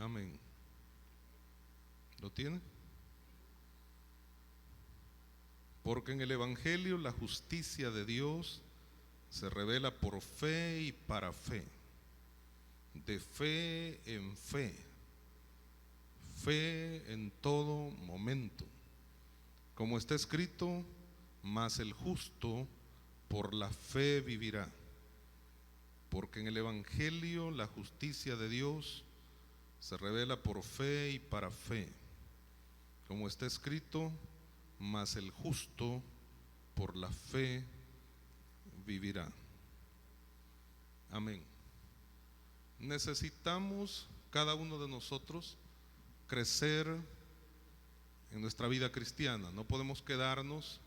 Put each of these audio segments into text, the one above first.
Amén. ¿Lo tiene? Porque en el Evangelio la justicia de Dios se revela por fe y para fe, de fe en todo momento. Como está escrito, mas el justo por la fe vivirá. Porque en el Evangelio la justicia de Dios se revela por fe y para fe. Como está escrito, mas el justo por la fe vivirá. Amén. Necesitamos cada uno de nosotros crecer en nuestra vida cristiana. No podemos quedarnos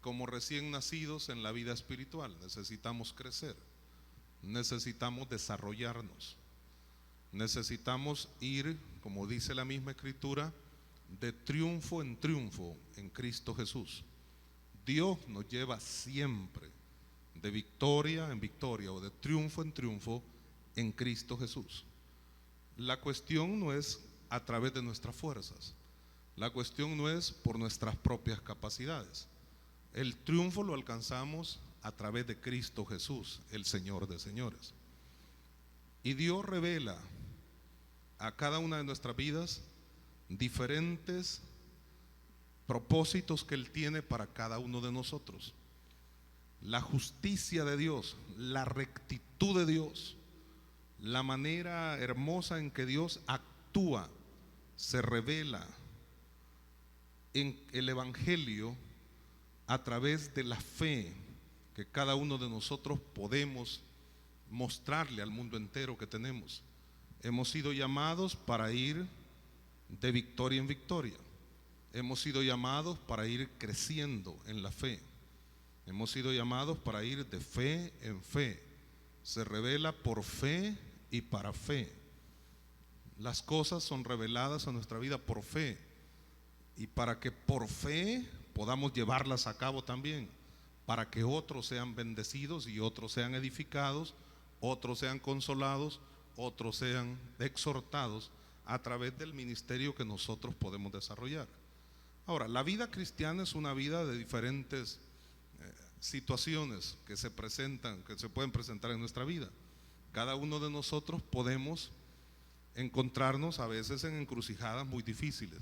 como recién nacidos en la vida espiritual. Necesitamos crecer, necesitamos desarrollarnos, necesitamos ir, como dice la misma Escritura, de triunfo en triunfo en Cristo Jesús. Dios nos lleva siempre de victoria en victoria o de triunfo en triunfo en Cristo Jesús. La cuestión no es a través de nuestras fuerzas, la cuestión no es por nuestras propias capacidades. El triunfo lo alcanzamos a través de Cristo Jesús, el Señor de señores. Y Dios revela a cada una de nuestras vidas diferentes propósitos que Él tiene para cada uno de nosotros. La justicia de Dios, la rectitud de Dios, la manera hermosa en que Dios actúa, se revela en el Evangelio a través de la fe que cada uno de nosotros podemos mostrarle al mundo entero que tenemos. Hemos sido llamados para ir de victoria en victoria. Hemos sido llamados para ir creciendo en la fe. Hemos sido llamados para ir de fe en fe. Se revela por fe y para fe. Las cosas son reveladas a nuestra vida por fe, y para que por fe podamos llevarlas a cabo también, para que otros sean bendecidos y otros sean edificados, otros sean consolados, otros sean exhortados a través del ministerio que nosotros podemos desarrollar. Ahora, la vida cristiana es una vida de diferentes situaciones que se presentan, que se pueden presentar en nuestra vida. Cada uno de nosotros podemos encontrarnos a veces en encrucijadas muy difíciles,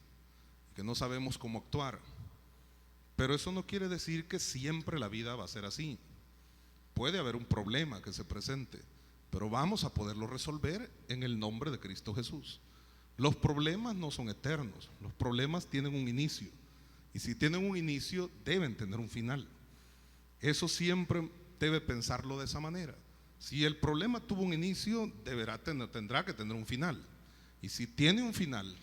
que no sabemos cómo actuar. Pero eso no quiere decir que siempre la vida va a ser así. Puede haber un problema que se presente, pero vamos a poderlo resolver en el nombre de Cristo Jesús. Los problemas no son eternos, los problemas tienen un inicio, y si tienen un inicio deben tener un final. Eso siempre debe pensarlo de esa manera. Si el problema tuvo un inicio, tendrá que tener un final, y si tiene un final,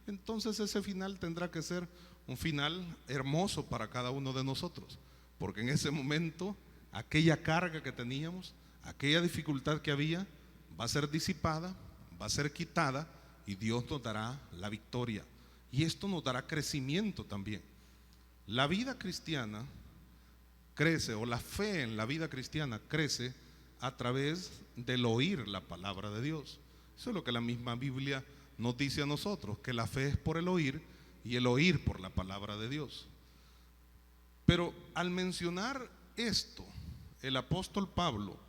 entonces ese final tendrá que ser un final hermoso para cada uno de nosotros, porque en ese momento aquella carga que teníamos, aquella dificultad que había, va a ser disipada, va a ser quitada, y Dios nos dará la victoria, y esto nos dará crecimiento también. La vida cristiana crece, o la fe en la vida cristiana crece a través del oír la palabra de Dios. Eso es lo que la misma Biblia nos dice a nosotros, que la fe es por el oír y el oír por la palabra de Dios. Pero al mencionar esto, el apóstol Pablo,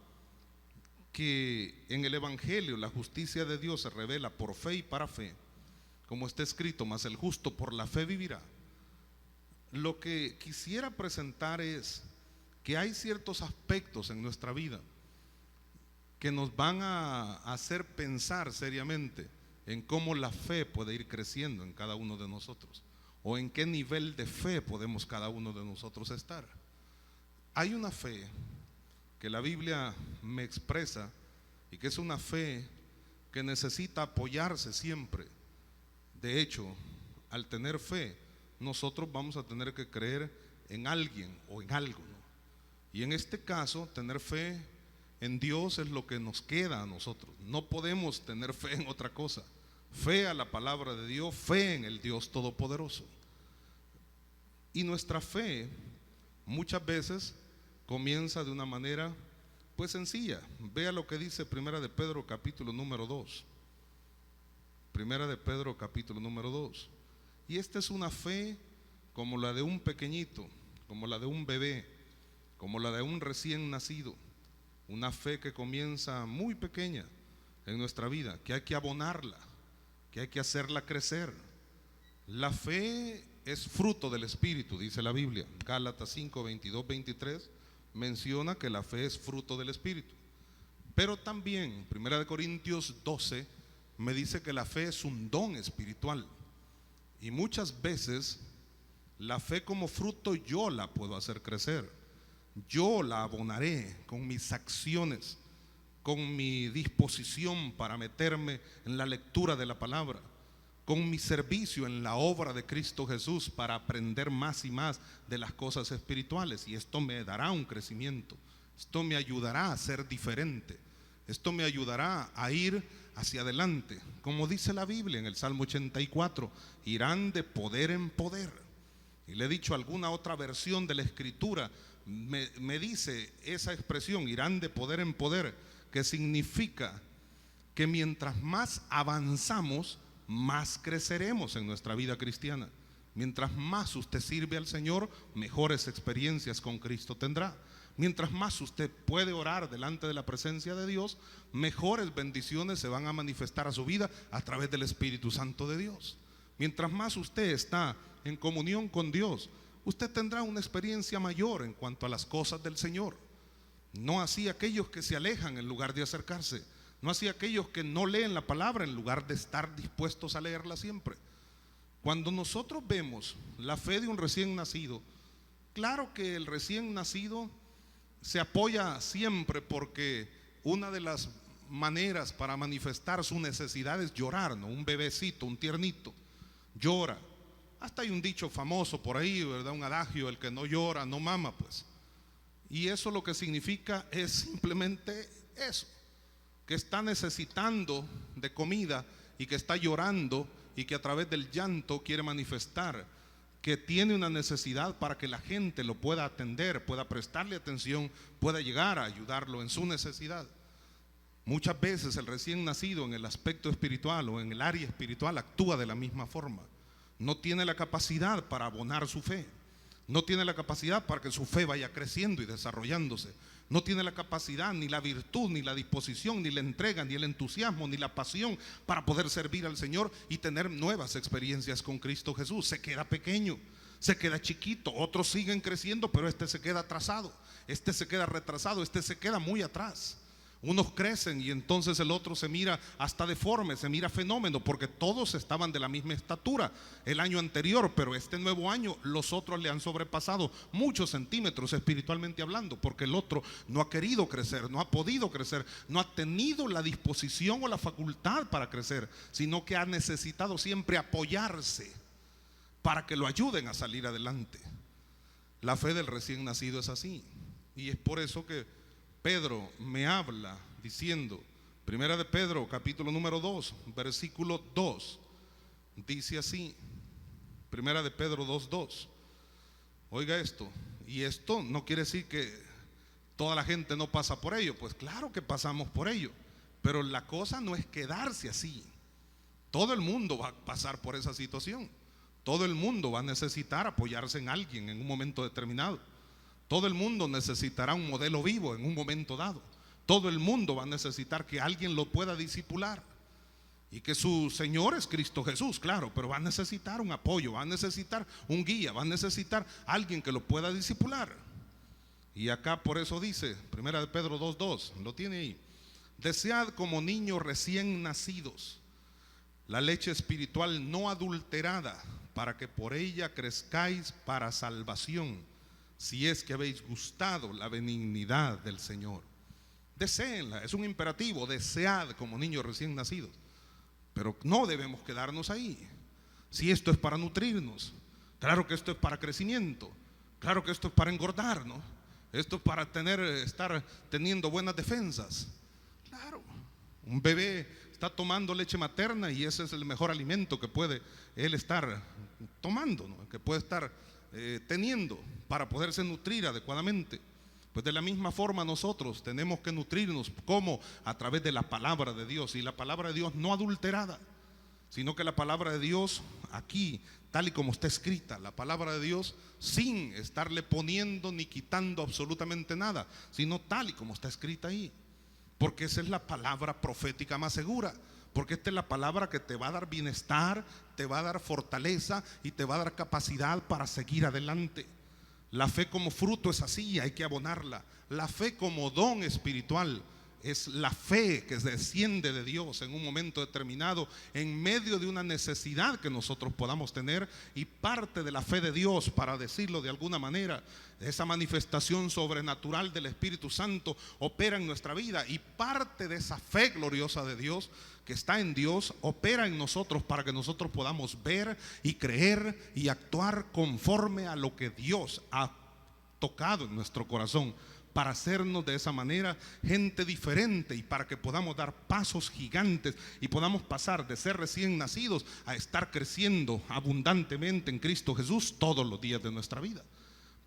que en el Evangelio la justicia de Dios se revela por fe y para fe, como está escrito, mas el justo por la fe vivirá, lo que quisiera presentar es que hay ciertos aspectos en nuestra vida que nos van a hacer pensar seriamente en cómo la fe puede ir creciendo en cada uno de nosotros, o en qué nivel de fe podemos cada uno de nosotros estar. Hay una fe que la Biblia me expresa, y que es una fe que necesita apoyarse siempre. De hecho, al tener fe, nosotros vamos a tener que creer en alguien o en algo, ¿no? Y en este caso, tener fe en Dios es lo que nos queda a nosotros. No podemos tener fe en otra cosa. Fe a la palabra de Dios, fe en el Dios Todopoderoso. Y nuestra fe muchas veces comienza de una manera pues sencilla. Vea lo que dice Primera de Pedro capítulo número 2. Primera de Pedro capítulo número 2. Y esta es una fe como la de un pequeñito, como la de un bebé, como la de un recién nacido. Una fe que comienza muy pequeña en nuestra vida, que hay que abonarla, que hay que hacerla crecer. La fe es fruto del Espíritu, dice la Biblia. Gálatas 5, 22, 23 menciona que la fe es fruto del Espíritu. Pero también, Primera de Corintios 12, me dice que la fe es un don espiritual. Y muchas veces la fe como fruto yo la puedo hacer crecer. Yo la abonaré con mis acciones, con mi disposición para meterme en la lectura de la palabra, con mi servicio en la obra de Cristo Jesús para aprender más y más de las cosas espirituales. Y esto me dará un crecimiento, esto me ayudará a ser diferente, esto me ayudará a ir hacia adelante. Como dice la Biblia en el Salmo 84, irán de poder en poder. Y le he dicho alguna otra versión de la Escritura, me dice esa expresión, irán de poder en poder, que significa que mientras más avanzamos, más creceremos en nuestra vida cristiana. Mientras más usted sirve al Señor, mejores experiencias con Cristo tendrá. Mientras más usted puede orar delante de la presencia de Dios, mejores bendiciones se van a manifestar a su vida a través del Espíritu Santo de Dios. Mientras más usted está en comunión con Dios, usted tendrá una experiencia mayor en cuanto a las cosas del Señor. No así aquellos que se alejan en lugar de acercarse. No así aquellos que no leen la palabra en lugar de estar dispuestos a leerla siempre. Cuando nosotros vemos la fe de un recién nacido, claro que el recién nacido se apoya siempre, porque una de las maneras para manifestar su necesidad es llorar, ¿no? Un bebecito, un tiernito, llora. Hasta hay un dicho famoso por ahí, ¿verdad? Un adagio: el que no llora no mama, pues. Y eso lo que significa es simplemente eso, que está necesitando de comida y que está llorando, y que a través del llanto quiere manifestar que tiene una necesidad para que la gente lo pueda atender, pueda prestarle atención, pueda llegar a ayudarlo en su necesidad. Muchas veces el recién nacido en el aspecto espiritual o en el área espiritual actúa de la misma forma. No tiene la capacidad para abonar su fe, no tiene la capacidad para que su fe vaya creciendo y desarrollándose. No tiene la capacidad, ni la virtud, ni la disposición, ni la entrega, ni el entusiasmo, ni la pasión para poder servir al Señor y tener nuevas experiencias con Cristo Jesús. Se queda pequeño, se queda chiquito. Otros siguen creciendo, pero este se queda atrasado, este se queda retrasado, este se queda muy atrás. Unos crecen y entonces el otro se mira hasta deforme, se mira fenómeno, porque todos estaban de la misma estatura el año anterior, pero este nuevo año los otros le han sobrepasado muchos centímetros espiritualmente hablando, porque el otro no ha querido crecer, no ha podido crecer, no ha tenido la disposición o la facultad para crecer, sino que ha necesitado siempre apoyarse para que lo ayuden a salir adelante. La fe del recién nacido es así, y es por eso que Pedro me habla diciendo, Primera de Pedro capítulo número 2, versículo 2, dice así, Primera de Pedro 2:2. Oiga esto, y esto no quiere decir que toda la gente no pasa por ello, pues claro que pasamos por ello, pero la cosa no es quedarse así. Todo el mundo va a pasar por esa situación, todo el mundo va a necesitar apoyarse en alguien en un momento determinado. Todo el mundo necesitará un modelo vivo en un momento dado. Todo el mundo va a necesitar que alguien lo pueda discipular, y que su Señor es Cristo Jesús, claro, pero va a necesitar un apoyo, va a necesitar un guía, va a necesitar alguien que lo pueda discipular. Y acá por eso dice, Primera de Pedro 2:2, lo tiene ahí: desead como niños recién nacidos la leche espiritual no adulterada, para que por ella crezcáis para salvación, si es que habéis gustado la benignidad del Señor. Deséenla, es un imperativo, desead como niños recién nacidos. Pero no debemos quedarnos ahí. Si esto es para nutrirnos, claro que esto es para crecimiento, claro que esto es para engordar, ¿no? Esto es para estar teniendo buenas defensas. Claro, un bebé está tomando leche materna y ese es el mejor alimento que puede él estar tomando, ¿no? Que puede estar teniendo para poderse nutrir adecuadamente. Pues de la misma forma nosotros tenemos que nutrirnos, ¿cómo? A través de la palabra de Dios, y la palabra de Dios no adulterada. sino que la palabra de Dios aquí, tal y como está escrita, la palabra de Dios sin estarle poniendo ni quitando absolutamente nada, sino tal y como está escrita ahí, porque esa es la palabra profética más segura, porque esta es la palabra que te va a dar bienestar, te va a dar fortaleza y te va a dar capacidad para seguir adelante. La fe como fruto es así, hay que abonarla. La fe como don espiritual es la fe que desciende de Dios en un momento determinado, en medio de una necesidad que nosotros podamos tener, y parte de la fe de Dios, para decirlo de alguna manera, esa manifestación sobrenatural del Espíritu Santo opera en nuestra vida, y parte de esa fe gloriosa de Dios que está en Dios opera en nosotros para que nosotros podamos ver y creer y actuar conforme a lo que Dios ha tocado en nuestro corazón, para hacernos de esa manera gente diferente, y para que podamos dar pasos gigantes y podamos pasar de ser recién nacidos a estar creciendo abundantemente en Cristo Jesús todos los días de nuestra vida.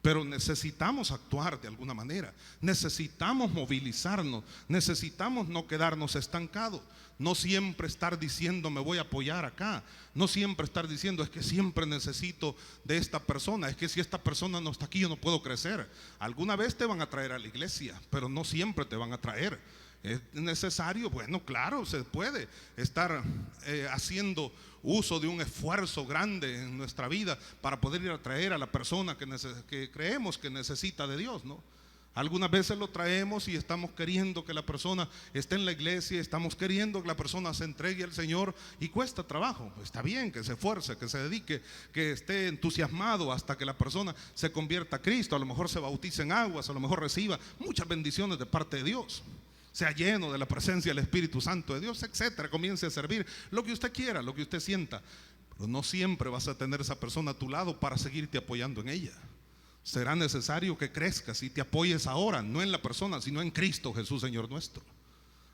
Pero necesitamos actuar de alguna manera, necesitamos movilizarnos, necesitamos no quedarnos estancados, no siempre estar diciendo me voy a apoyar acá, no siempre estar diciendo es que siempre necesito de esta persona, es que si esta persona no está aquí yo no puedo crecer. Alguna vez te van a traer a la iglesia, pero no siempre te van a traer. ¿Es necesario? Bueno, claro, se puede estar haciendo uso de un esfuerzo grande en nuestra vida para poder ir a traer a la persona que creemos que necesita de Dios, ¿no? Algunas veces lo traemos y estamos queriendo que la persona esté en la iglesia, estamos queriendo que la persona se entregue al Señor, y cuesta trabajo. Está bien que se esfuerce, que se dedique, que esté entusiasmado hasta que la persona se convierta a Cristo, a lo mejor se bautice en aguas, a lo mejor reciba muchas bendiciones de parte de Dios, sea lleno de la presencia del Espíritu Santo de Dios, etcétera, comience a servir, lo que usted quiera, lo que usted sienta. Pero no siempre vas a tener esa persona a tu lado para seguirte apoyando en ella. Será necesario que crezcas y te apoyes ahora, no en la persona, sino en Cristo Jesús, Señor nuestro.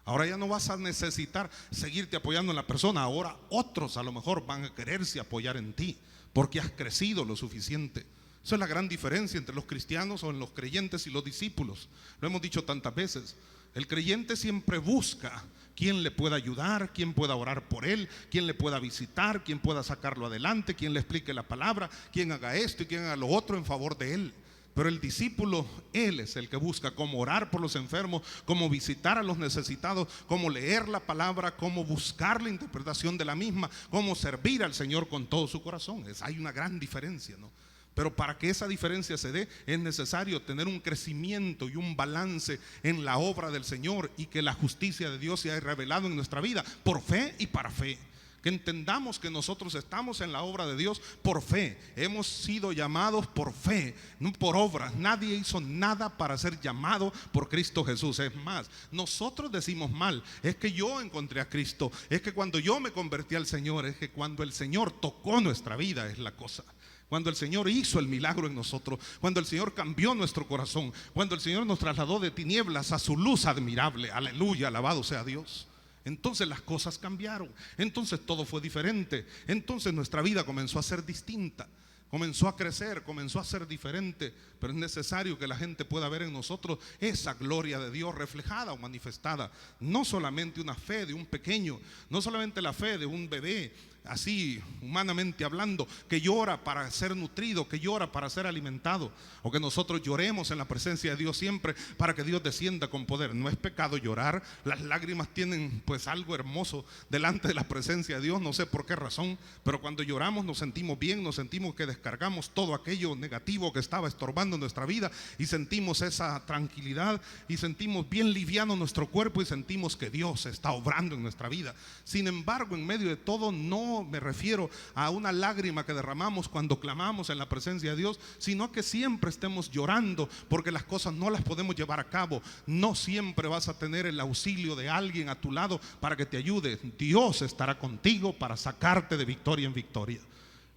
Ahora ya no vas a necesitar seguirte apoyando en la persona, ahora otros a lo mejor van a quererse apoyar en ti, porque has crecido lo suficiente. Esa es la gran diferencia entre los cristianos o en los creyentes y los discípulos. Lo hemos dicho tantas veces. El creyente siempre busca quien le pueda ayudar, quien pueda orar por él, quien le pueda visitar, quien pueda sacarlo adelante, quien le explique la palabra, quien haga esto y quien haga lo otro en favor de él. Pero el discípulo, él es el que busca cómo orar por los enfermos, cómo visitar a los necesitados, cómo leer la palabra, cómo buscar la interpretación de la misma, cómo servir al Señor con todo su corazón. Hay una gran diferencia, ¿no? Pero para que esa diferencia se dé es necesario tener un crecimiento y un balance en la obra del Señor, y que la justicia de Dios sea revelado en nuestra vida por fe y para fe. Que entendamos que nosotros estamos en la obra de Dios por fe. Hemos sido llamados por fe, no por obras. Nadie hizo nada para ser llamado por Cristo Jesús. Es más, nosotros decimos mal, es que yo encontré a Cristo, es que cuando yo me convertí al Señor, es que cuando el Señor tocó nuestra vida es la cosa. Cuando el Señor hizo el milagro en nosotros, cuando el Señor cambió nuestro corazón, cuando el Señor nos trasladó de tinieblas a su luz admirable, aleluya, alabado sea Dios. Entonces las cosas cambiaron, entonces todo fue diferente, entonces nuestra vida comenzó a ser distinta, comenzó a crecer, comenzó a ser diferente. Pero es necesario que la gente pueda ver en nosotros esa gloria de Dios reflejada o manifestada. No solamente una fe de un pequeño, no solamente la fe de un bebé, así humanamente hablando, que llora para ser nutrido, que llora para ser alimentado, o que nosotros lloremos en la presencia de Dios siempre para que Dios descienda con poder. No es pecado llorar. Las lágrimas tienen pues algo hermoso delante de la presencia de Dios, no sé por qué razón, pero cuando lloramos nos sentimos bien, nos sentimos que descargamos todo aquello negativo que estaba estorbando nuestra vida, y sentimos esa tranquilidad y sentimos bien liviano nuestro cuerpo y sentimos que Dios está obrando en nuestra vida. Sin embargo, en medio de todo, no me refiero a una lágrima que derramamos cuando clamamos en la presencia de Dios, sino que siempre estemos llorando porque las cosas no las podemos llevar a cabo. No siempre vas a tener el auxilio de alguien a tu lado para que te ayude. Dios estará contigo para sacarte de victoria en victoria.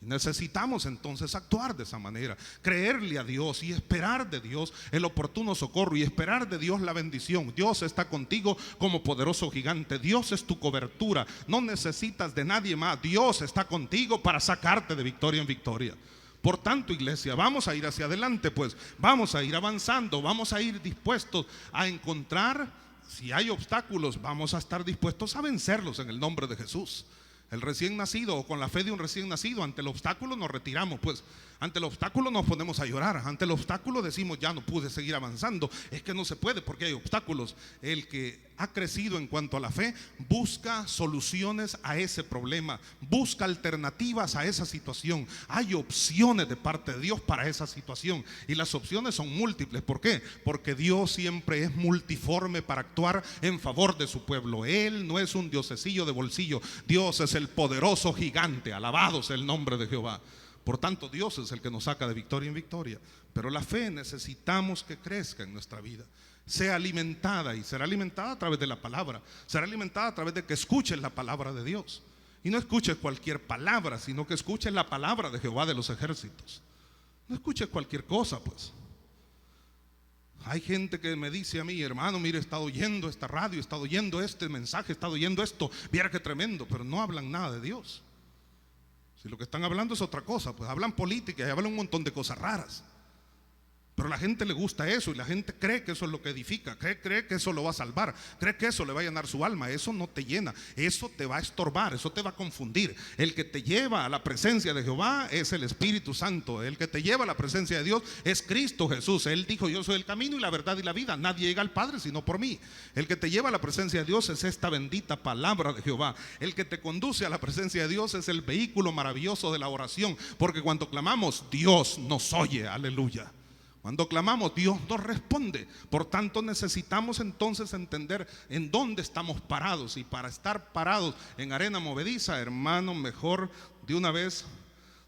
Necesitamos entonces actuar de esa manera, creerle a Dios y esperar de Dios el oportuno socorro, y esperar de Dios la bendición. Dios está contigo como poderoso gigante. Dios es tu cobertura, no necesitas de nadie más. Dios está contigo para sacarte de victoria en victoria. Por tanto, iglesia, vamos a ir hacia adelante, pues vamos a ir avanzando, vamos a ir dispuestos a encontrar, si hay obstáculos, vamos a estar dispuestos a vencerlos en el nombre de Jesús. El recién nacido, o con la fe de un recién nacido, ante el obstáculo nos retiramos, pues ante el obstáculo nos ponemos a llorar, ante el obstáculo decimos ya no pude seguir avanzando, es que no se puede porque hay obstáculos. El que ha crecido en cuanto a la fe busca soluciones a ese problema, busca alternativas a esa situación. Hay opciones de parte de Dios para esa situación, y las opciones son múltiples. ¿Por qué? Porque Dios siempre es multiforme para actuar en favor de su pueblo. Él no es un diosecillo de bolsillo. Dios es el poderoso gigante, alabado sea el nombre de Jehová. Por tanto, Dios es el que nos saca de victoria en victoria. Pero la fe necesitamos que crezca en nuestra vida, sea alimentada, y será alimentada a través de la palabra, será alimentada a través de que escuches la palabra de Dios. Y no escuches cualquier palabra, sino que escuches la palabra de Jehová de los ejércitos. No escuches cualquier cosa, pues. Hay gente que me dice a mí: hermano, mire, he estado oyendo esta radio, he estado oyendo este mensaje, he estado oyendo esto, viera qué tremendo, pero no hablan nada de Dios. Si lo que están hablando es otra cosa, pues hablan política y hablan un montón de cosas raras. Pero a la gente le gusta eso, y la gente cree que eso es lo que edifica, cree que eso lo va a salvar, cree que eso le va a llenar su alma. Eso no te llena, eso te va a estorbar, eso te va a confundir. El que te lleva a la presencia de Jehová es el Espíritu Santo. El que te lleva a la presencia de Dios es Cristo Jesús. Él dijo: yo soy el camino y la verdad y la vida, nadie llega al Padre sino por mí. El que te lleva a la presencia de Dios es esta bendita palabra de Jehová. El que te conduce a la presencia de Dios es el vehículo maravilloso de la oración, porque cuando clamamos, Dios nos oye. Aleluya. Cuando clamamos, Dios nos responde. Por tanto, necesitamos entonces entender en dónde estamos parados. Y para estar parados en arena movediza, hermano, mejor de una vez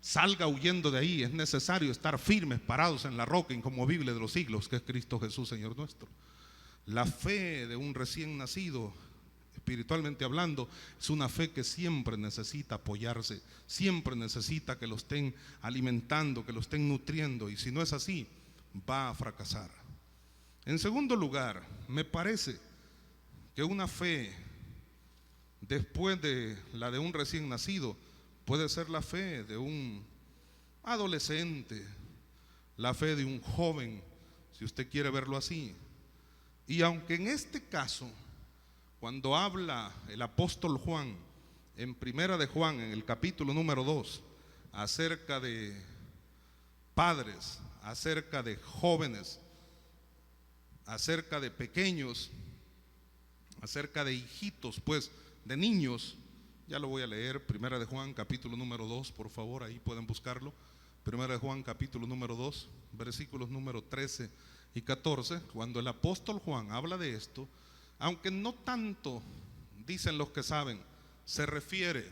salga huyendo de ahí. Es necesario estar firmes, parados en la roca inconmovible de los siglos, que es Cristo Jesús, Señor nuestro. La fe de un recién nacido, espiritualmente hablando, es una fe que siempre necesita apoyarse, siempre necesita que lo estén alimentando, que lo estén nutriendo. Y si no es así, va a fracasar. En segundo lugar, me parece que una fe después de la de un recién nacido puede ser la fe de un adolescente, la fe de un joven, si usted quiere verlo así. Y aunque en este caso, cuando habla el apóstol Juan en Primera de Juan, en el capítulo número 2, acerca de padres, acerca de jóvenes, acerca de pequeños, acerca de hijitos, pues de niños, ya lo voy a leer. Primera de Juan capítulo número 2, por favor, ahí pueden buscarlo. Primera de Juan capítulo número 2, versículos número 13 y 14. Cuando el apóstol Juan habla de esto, aunque no tanto, dicen los que saben, se refiere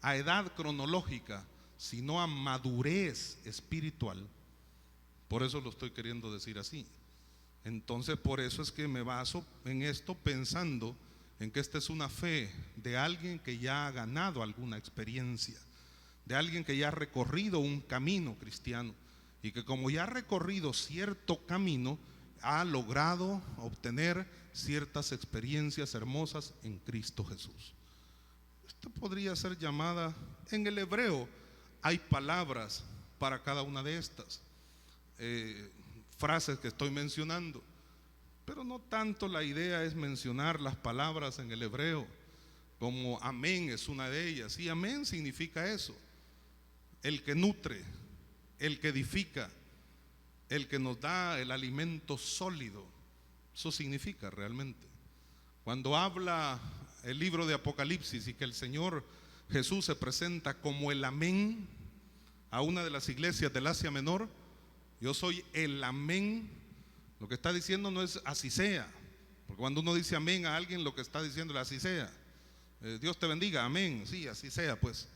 a edad cronológica, sino a madurez espiritual. Por eso lo estoy queriendo decir así. Entonces, por eso es que me baso en esto, pensando en que esta es una fe de alguien que ya ha ganado alguna experiencia, de alguien que ya ha recorrido un camino cristiano, y que como ya ha recorrido cierto camino, ha logrado obtener ciertas experiencias hermosas en Cristo Jesús. Esto podría ser llamada, en el hebreo hay palabras para cada una de estas frases que estoy mencionando, pero no tanto la idea es mencionar las palabras en el hebreo, como amén es una de ellas. Y amén significa eso: el que nutre, el que edifica, el que nos da el alimento sólido. Eso significa realmente. Cuando habla el libro de Apocalipsis y que el Señor Jesús se presenta como el amén a una de las iglesias del Asia Menor: yo soy el amén. Lo que está diciendo no es así sea, porque cuando uno dice amén a alguien, lo que está diciendo es así sea. Dios te bendiga, amén, sí, así sea pues.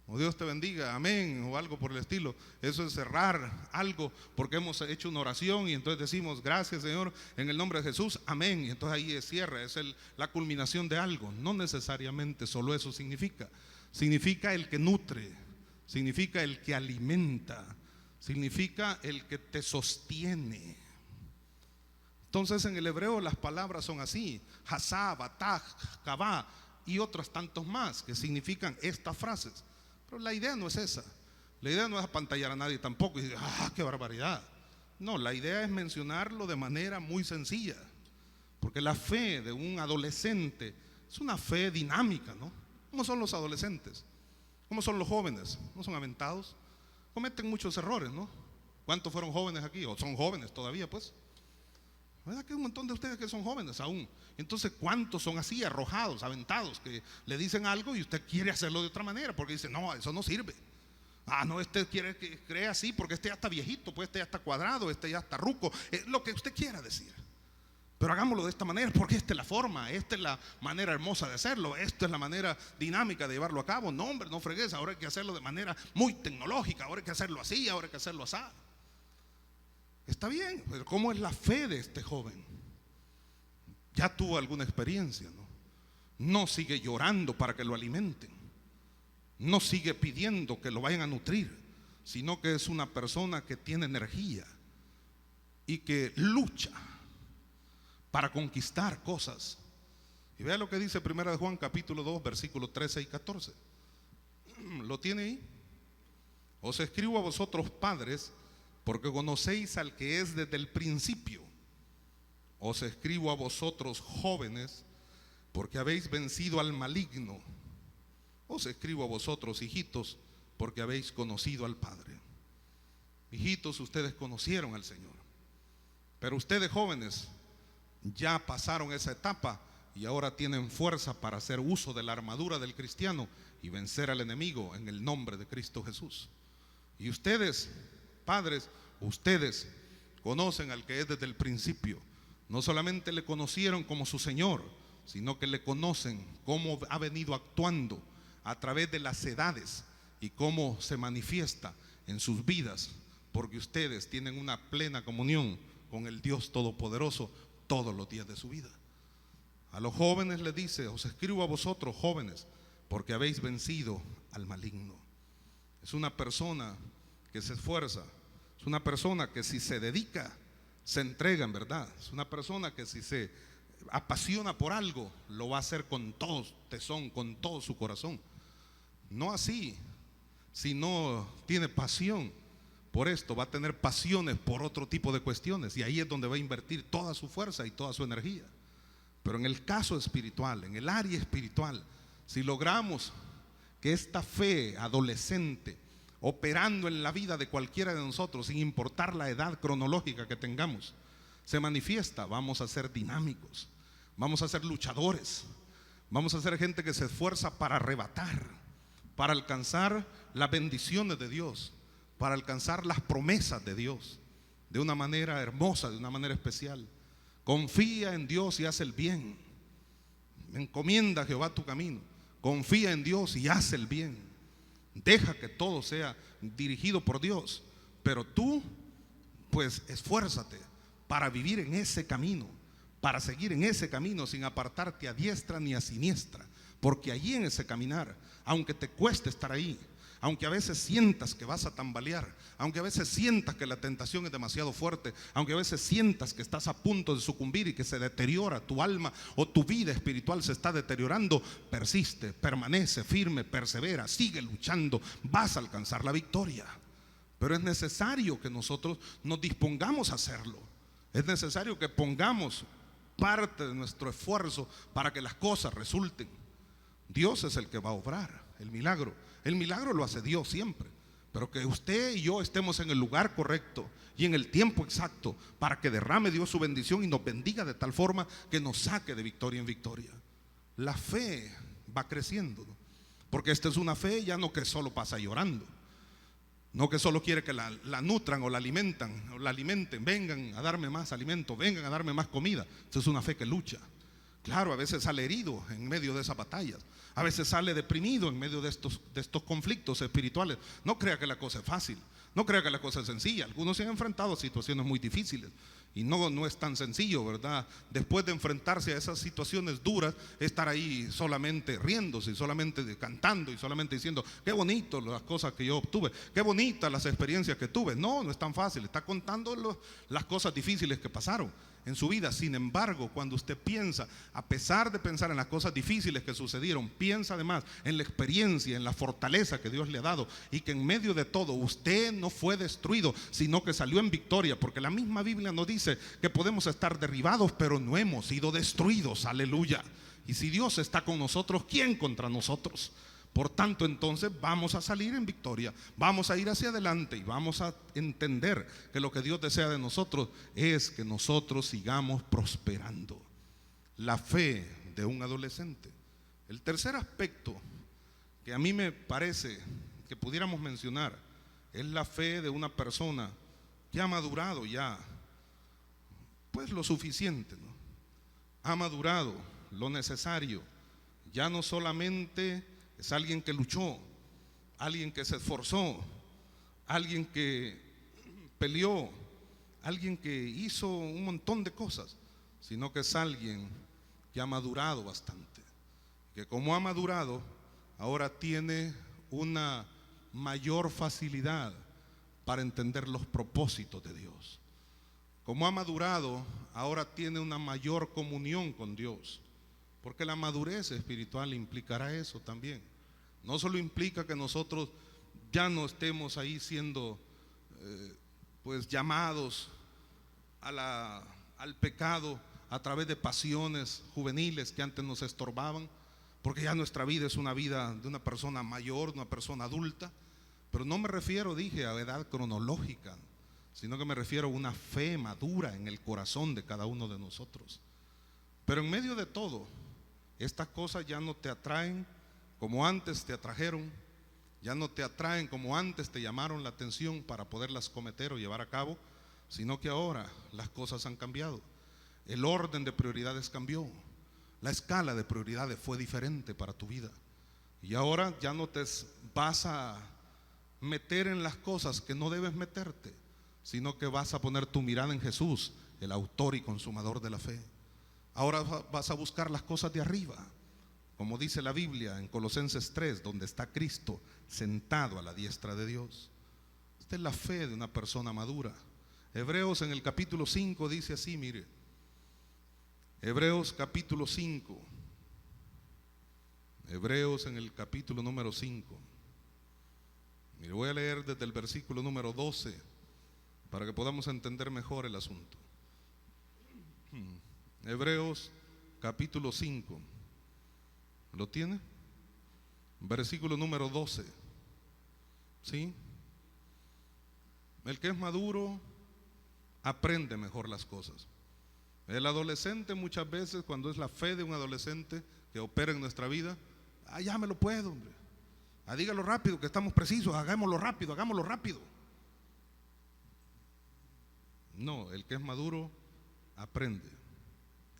O Dios te bendiga, amén, o algo por el estilo. Eso es cerrar algo porque hemos hecho una oración y entonces decimos gracias Señor en el nombre de Jesús, amén. Y entonces ahí cierra, es la culminación de algo. No necesariamente solo eso significa. Significa el que nutre, significa el que alimenta, significa el que te sostiene. Entonces en el hebreo las palabras son así: hasá, bataj, kabá y otros tantos más que significan estas frases. Pero la idea no es esa. La idea no es apantallar a nadie tampoco y decir, qué barbaridad. No, la idea es mencionarlo de manera muy sencilla, porque la fe de un adolescente es una fe dinámica, ¿no? ¿Cómo son los adolescentes? ¿Cómo son los jóvenes? ¿No son aventados? Cometen muchos errores, ¿no? ¿Cuántos fueron jóvenes aquí? ¿O son jóvenes todavía, pues? ¿Verdad que hay un montón de ustedes que son jóvenes aún? Entonces, ¿cuántos son así, arrojados, aventados, que le dicen algo y usted quiere hacerlo de otra manera? Porque dice, no, eso no sirve. No, este quiere que cree así porque este ya está viejito, pues este ya está cuadrado, este ya está ruco, lo que usted quiera decir. Pero hagámoslo de esta manera porque esta es la forma, esta es la manera hermosa de hacerlo, esta es la manera dinámica de llevarlo a cabo. No, hombre, no fregues, ahora hay que hacerlo de manera muy tecnológica, ahora hay que hacerlo así, ahora hay que hacerlo así. Está bien, pero ¿cómo es la fe de este joven? Ya tuvo alguna experiencia, ¿no? No sigue llorando para que lo alimenten, no sigue pidiendo que lo vayan a nutrir, sino que es una persona que tiene energía y que lucha para conquistar cosas. Y vea lo que dice 1 Juan capítulo 2 versículos 13 y 14. ¿Lo tiene ahí? Os escribo a vosotros, padres, porque conocéis al que es desde el principio. Os escribo a vosotros, jóvenes, porque habéis vencido al maligno. Os escribo a vosotros, hijitos, porque habéis conocido al Padre. Hijitos, ustedes conocieron al Señor, pero ustedes, jóvenes, ya pasaron esa etapa y ahora tienen fuerza para hacer uso de la armadura del cristiano y vencer al enemigo en el nombre de Cristo Jesús. Y ustedes, padres, ustedes conocen al que es desde el principio. No solamente le conocieron como su Señor, sino que le conocen cómo ha venido actuando a través de las edades y cómo se manifiesta en sus vidas, porque ustedes tienen una plena comunión con el Dios Todopoderoso todos los días de su vida. A los jóvenes les dice: os escribo a vosotros, jóvenes, porque habéis vencido al maligno. Es una persona que se esfuerza, es una persona que si se dedica, se entrega en verdad. Es una persona que si se apasiona por algo, lo va a hacer con todo tesón, con todo su corazón. No así, si no tiene pasión por esto, va a tener pasiones por otro tipo de cuestiones, y ahí es donde va a invertir toda su fuerza y toda su energía. Pero en el caso espiritual, en el área espiritual, si logramos que esta fe adolescente, operando en la vida de cualquiera de nosotros, sin importar la edad cronológica que tengamos, se manifiesta, vamos a ser dinámicos, vamos a ser luchadores, vamos a ser gente que se esfuerza para arrebatar, para alcanzar las bendiciones de Dios, para alcanzar las promesas de Dios de una manera hermosa, de una manera especial. Confía en Dios y haz el bien. Encomienda a Jehová tu camino. Confía en Dios y haz el bien. Deja que todo sea dirigido por Dios, pero tú pues esfuérzate para vivir en ese camino, para seguir en ese camino sin apartarte a diestra ni a siniestra, porque allí en ese caminar, aunque te cueste estar ahí, aunque a veces sientas que vas a tambalear, aunque a veces sientas que la tentación es demasiado fuerte, aunque a veces sientas que estás a punto de sucumbir y que se deteriora tu alma o tu vida espiritual se está deteriorando, persiste, permanece firme, persevera, sigue luchando, vas a alcanzar la victoria. Pero es necesario que nosotros nos dispongamos a hacerlo. Es necesario que pongamos parte de nuestro esfuerzo para que las cosas resulten. Dios es el que va a obrar el milagro. El milagro lo hace Dios siempre, pero que usted y yo estemos en el lugar correcto y en el tiempo exacto para que derrame Dios su bendición y nos bendiga de tal forma que nos saque de victoria en victoria. La fe va creciendo, ¿no? Porque esta es una fe ya no que solo pasa llorando, no que solo quiere que la nutran o la alimentan o la alimenten, vengan a darme más alimento, vengan a darme más comida. Esta es una fe que lucha. Claro, a veces sale herido en medio de esas batallas, a veces sale deprimido en medio de estos conflictos espirituales. No crea que la cosa es fácil, no crea que la cosa es sencilla. Algunos se han enfrentado a situaciones muy difíciles y no es tan sencillo, ¿verdad? Después de enfrentarse a esas situaciones duras, estar ahí solamente riéndose y solamente cantando y solamente diciendo qué bonito las cosas que yo obtuve, qué bonitas las experiencias que tuve. No es tan fácil, está contando las cosas difíciles que pasaron. en su vida. Sin embargo, cuando usted piensa, a pesar de pensar en las cosas difíciles que sucedieron, piensa además en la experiencia, en la fortaleza que Dios le ha dado, y que en medio de todo usted no fue destruido, sino que salió en victoria, porque la misma Biblia nos dice que podemos estar derribados, pero no hemos sido destruidos. Aleluya. Y si Dios está con nosotros, ¿quién contra nosotros? Por tanto, entonces vamos a salir en victoria, vamos a ir hacia adelante y vamos a entender que lo que Dios desea de nosotros es que nosotros sigamos prosperando. La fe de un adolescente. El tercer aspecto que a mí me parece que pudiéramos mencionar es la fe de una persona que ha madurado ya, pues lo suficiente, ¿no? Ha madurado lo necesario, ya no solamente es alguien que luchó, alguien que se esforzó, alguien que peleó, alguien que hizo un montón de cosas, sino que es alguien que ha madurado bastante, que como ha madurado, ahora tiene una mayor facilidad para entender los propósitos de Dios. Como ha madurado, ahora tiene una mayor comunión con Dios. Porque la madurez espiritual implicará eso también. No solo implica que nosotros ya no estemos ahí siendo pues llamados al pecado a través de pasiones juveniles que antes nos estorbaban, porque ya nuestra vida es una vida de una persona mayor, una persona adulta. Pero no me refiero, dije, a edad cronológica, sino que me refiero a una fe madura en el corazón de cada uno de nosotros. Pero en medio de todo, estas cosas ya no te atraen como antes te atrajeron, ya no te atraen como antes te llamaron la atención para poderlas cometer o llevar a cabo, sino que ahora las cosas han cambiado. El orden de prioridades cambió, la escala de prioridades fue diferente para tu vida. Y ahora ya no te vas a meter en las cosas que no debes meterte, sino que vas a poner tu mirada en Jesús, el autor y consumador de la fe. Ahora vas a buscar las cosas de arriba, como dice la Biblia en Colosenses 3, donde está Cristo sentado a la diestra de Dios. Esta es la fe de una persona madura. Hebreos en el capítulo 5 dice así, mire, Hebreos capítulo 5, Hebreos en el capítulo número 5. Mire, voy a leer desde el versículo número 12 para que podamos entender mejor el asunto. Hebreos capítulo 5, ¿lo tiene? Versículo número 12, ¿sí? El que es maduro aprende mejor las cosas. El adolescente muchas veces, cuando es la fe de un adolescente que opera en nuestra vida, ya me lo puedo, hombre. Dígalo rápido, que estamos precisos, hagámoslo rápido, hagámoslo rápido. No, el que es maduro aprende,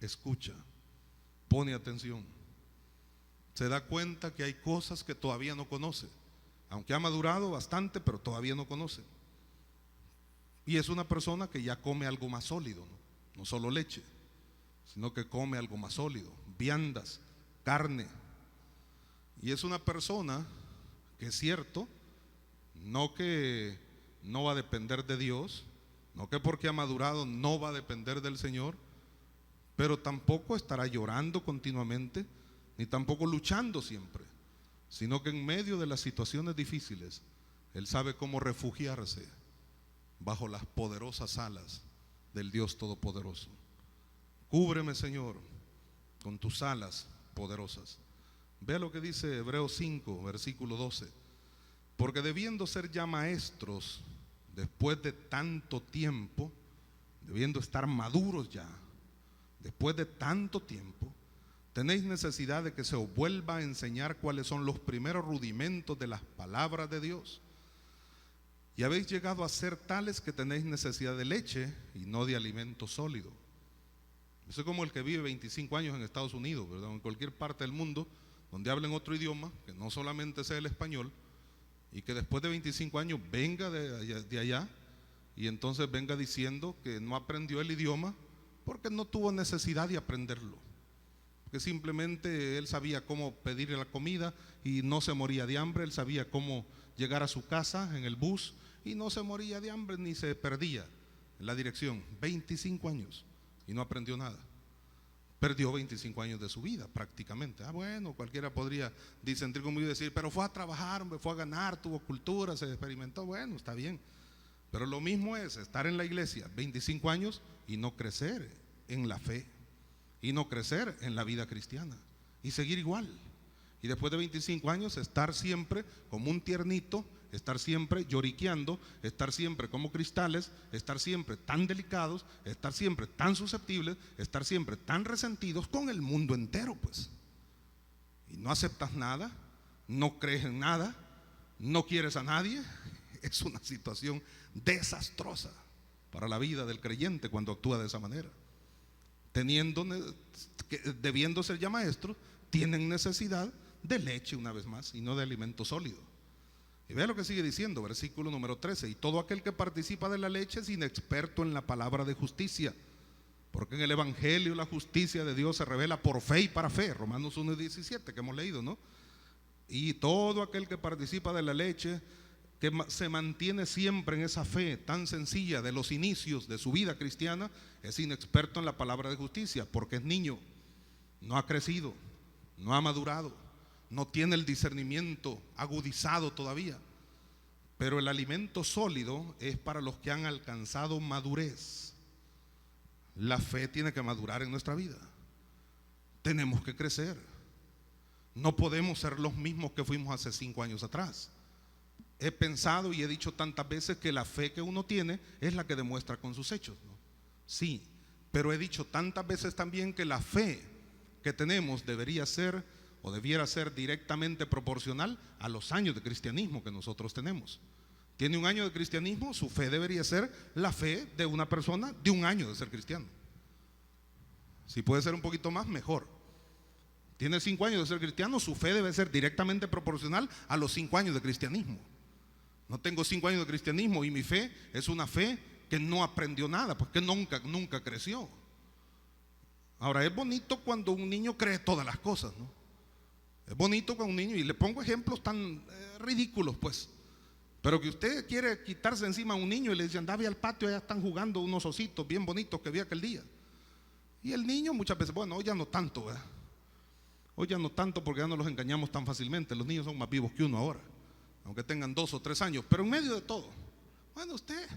escucha, pone atención, se da cuenta que hay cosas que todavía no conoce, aunque ha madurado bastante, pero todavía no conoce. Y es una persona que ya come algo más sólido, no solo leche, sino que come algo más sólido, viandas, carne. Y es una persona que es cierto, no que no va a depender de Dios, no que porque ha madurado no va a depender del Señor, pero tampoco estará llorando continuamente, ni tampoco luchando siempre, sino que en medio de las situaciones difíciles, él sabe cómo refugiarse bajo las poderosas alas del Dios Todopoderoso. Cúbreme, Señor, con tus alas poderosas. Vea lo que dice Hebreos 5, versículo 12. Porque debiendo ser ya maestros, después de tanto tiempo, debiendo estar maduros ya, después de tanto tiempo, tenéis necesidad de que se os vuelva a enseñar cuáles son los primeros rudimentos de las palabras de Dios. Y habéis llegado a ser tales que tenéis necesidad de leche y no de alimento sólido. Eso es como el que vive 25 años en Estados Unidos, ¿verdad? O en cualquier parte del mundo donde hablen otro idioma, que no solamente sea el español, y que después de 25 años venga de allá y entonces venga diciendo que no aprendió el idioma porque no tuvo necesidad de aprenderlo, que simplemente él sabía cómo pedir la comida y no se moría de hambre, él sabía cómo llegar a su casa en el bus y no se moría de hambre ni se perdía en la dirección. 25 años y no aprendió nada. Perdió 25 años de su vida prácticamente. Bueno, cualquiera podría disentir conmigo y decir, pero fue a trabajar, hombre, fue a ganar, tuvo cultura, se experimentó. Bueno, está bien. Pero lo mismo es estar en la iglesia 25 años y no crecer en la fe, y no crecer en la vida cristiana, y seguir igual. Y después de 25 años estar siempre como un tiernito, estar siempre lloriqueando, estar siempre como cristales, estar siempre tan delicados, estar siempre tan susceptibles, estar siempre tan resentidos con el mundo entero, pues. Y no aceptas nada, no crees en nada, no quieres a nadie. Es una situación desastrosa para la vida del creyente cuando actúa de esa manera. Debiendo ser ya maestros, tienen necesidad de leche una vez más y no de alimento sólido. Y vea lo que sigue diciendo, versículo número 13: y todo aquel que participa de la leche es inexperto en la palabra de justicia, porque en el evangelio la justicia de Dios se revela por fe y para fe. Romanos 1:17 que hemos leído, ¿no? Y todo aquel que participa de la leche, que se mantiene siempre en esa fe tan sencilla de los inicios de su vida cristiana, es inexperto en la palabra de justicia, porque es niño, no ha crecido, no ha madurado, no tiene el discernimiento agudizado todavía. Pero el alimento sólido es para los que han alcanzado madurez. La fe tiene que madurar en nuestra vida. Tenemos que crecer. No podemos ser los mismos que fuimos hace 5 años atrás. He pensado y he dicho tantas veces que la fe que uno tiene es la que demuestra con sus hechos, ¿no? Sí, pero he dicho tantas veces también que la fe que tenemos debería ser o debiera ser directamente proporcional a los años de cristianismo que nosotros tenemos. Tiene un año de cristianismo, su fe debería ser la fe de una persona de un año de ser cristiano. Si puede ser un poquito más, mejor. Tiene 5 años de ser cristiano, su fe debe ser directamente proporcional a los 5 años de cristianismo. No tengo 5 años de cristianismo y mi fe es una fe que no aprendió nada, porque nunca creció. Ahora, es bonito cuando un niño cree todas las cosas, ¿no? Es bonito cuando un niño, y le pongo ejemplos tan ridículos, pues, pero que usted quiere quitarse encima a un niño y le dice, anda, ve al patio, allá están jugando unos ositos bien bonitos que vi aquel día. Y el niño muchas veces, bueno, hoy ya no tanto, ¿verdad? Hoy ya no tanto porque ya no los engañamos tan fácilmente. Los niños son más vivos que uno ahora, aunque tengan 2 o 3 años. Pero en medio de todo, bueno, usted,